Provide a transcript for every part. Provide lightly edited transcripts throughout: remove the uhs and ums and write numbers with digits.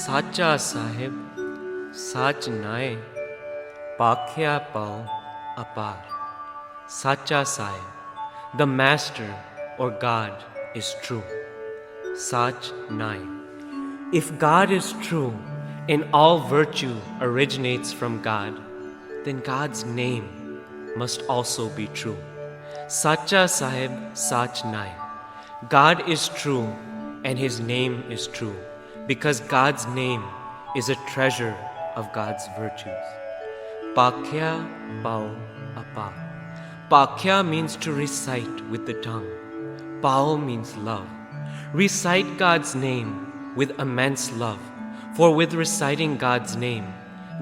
Sacha Sahib, Saach nae, Pakhya pao apar. Sacha Sahib, the Master or God is true. Saach nae. If God is true and all virtue originates from God, then God's name must also be true. Sacha Sahib, Saach nae. God is true and His name is true because God's name is a treasure of God's virtues. Pakhya pao apar. Pakhya means to recite with the tongue. Pao means love. Recite God's name with immense love, for with reciting God's name,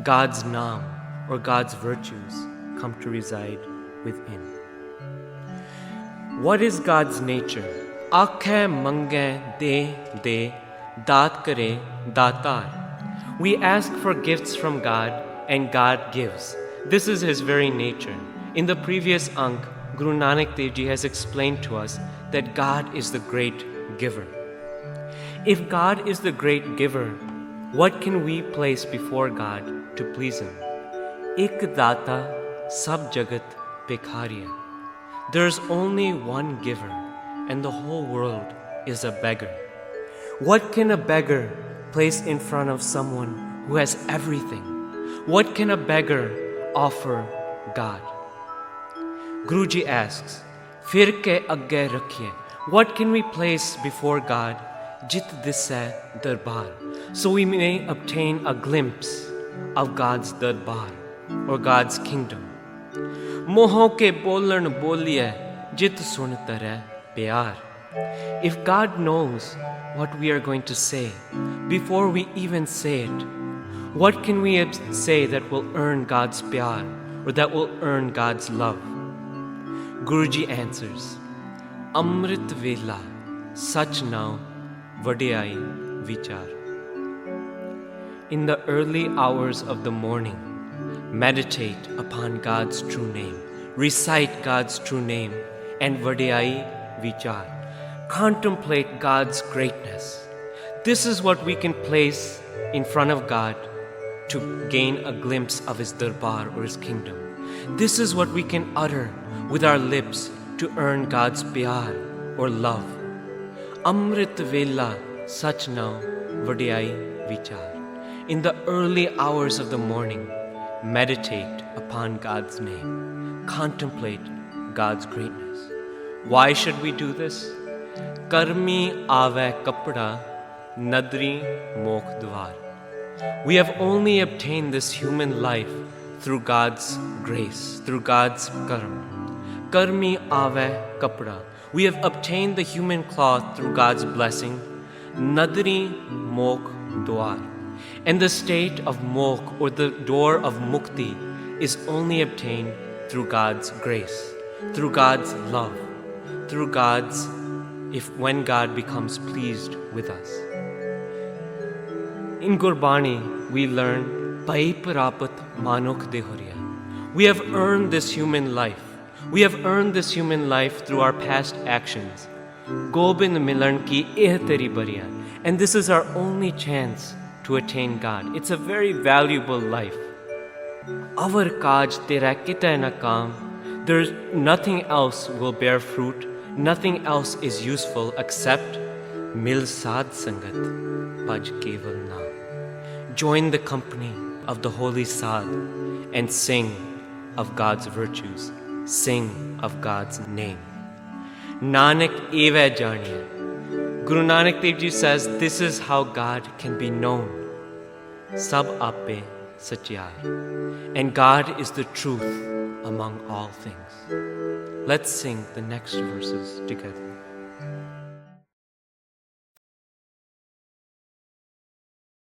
God's naam or God's virtues come to reside within. What is God's nature? Aakhe mange de, daat kare datar. We ask for gifts from God and God gives. This is His very nature. In the previous Ank, Guru Nanak Dev Ji has explained to us that God is the great giver. If God is the great giver, what can we place before God to please Him? Ik data sab jagat bhikhariya. There's only one giver, and the whole world is a beggar. What can a beggar place in front of someone who has everything? What can a beggar offer God? Guruji asks, Fir ke agge rakhiye. What can we place before God? Jit disse darbar. So we may obtain a glimpse of God's darbar or God's kingdom. Moho ke bolan boliye jit sun tare pyar. If God knows what we are going to say before we even say it, what can we say that will earn God's pyar or that will earn God's love? Guruji answers, Amrit Vela, Sach now, Vadiyai Vichar. In the early hours of the morning, meditate upon God's true name, recite God's true name, and Vadiyai Vichar. Contemplate God's greatness. This is what we can place in front of God to gain a glimpse of His darbar or His kingdom. This is what we can utter with our lips to earn God's pyar or love. Amrit Vela Sach now Vadiyai Vichar. In the early hours of the morning, meditate upon God's name. Contemplate God's greatness. Why should we do this? Karmi ave kapda nadri mokh dwar. We have only obtained this human life through God's grace, through God's karma. Karmi ave kapda. We have obtained the human cloth through God's blessing. Nadri mokh dwar. And the state of mokh or the door of mukti is only obtained through God's grace, through God's love, through God's, when God becomes pleased with us. In Gurbani, we learn, Bhai prapat manukh de horiya. We have earned this human life. We have earned this human life through our past actions. Gobind milan ki eh teri bariya. And this is our only chance to attain God. It's a very valuable life. Avar kaj tera kita na kam. There's nothing else will bear fruit. Nothing else is useful except mil sad sangat bhaj keval naam. Join the company of the holy sad and sing of God's virtues. Sing of God's name. Nanak eva janiya. Guru Nanak Dev Ji says this is how God can be known. Sab ape satyai. And God is the truth among all things. Let's sing the next verses together.